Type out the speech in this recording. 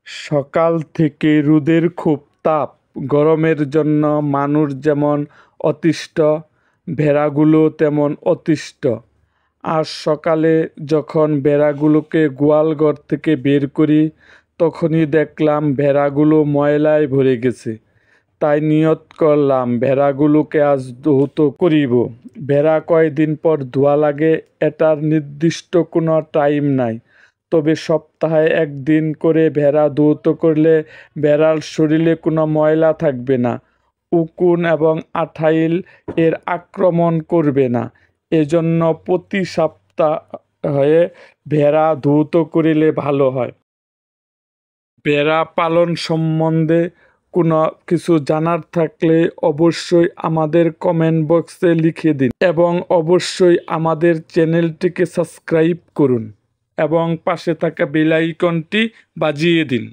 সকাল থেকে রোদের খুব তাপ, গরমের জন্য মানুষ যেমন অতিষ্ঠ, ভেড়াগুলো তেমন অতিষ্ঠ। আজ সকালে যখন ভেড়াগুলোকে গোয়ালঘর থেকে বের করি, তখনই দেখলাম ভেড়াগুলো ময়লায় ভরে গেছে। তাই নিয়ত করলাম ভেড়াগুলোকে আজ ধৌত করিব। ভেড়া কয়দিন পর ধোয়া লাগে এটার নির্দিষ্ট কোনো টাইম নাই, তবে সপ্তাহে একদিন করে ভেড়া ধৌত করলে ভেড়ার শরীরে কোনো ময়লা থাকবে না, উকুন এবং আঠাইল এর আক্রমণ করবে না। এজন্য প্রতি সপ্তাহে ভেড়া ধৌত করিলে ভালো হয়। ভেড়া পালন সম্বন্ধে কোনো কিছু জানার থাকলে অবশ্যই আমাদের কমেন্ট বক্সে লিখে দিন এবং অবশ্যই আমাদের চ্যানেলটিকে সাবস্ক্রাইব করুন এবং পাশে থাকা বেল আইকনটি বাজিয়ে দিন।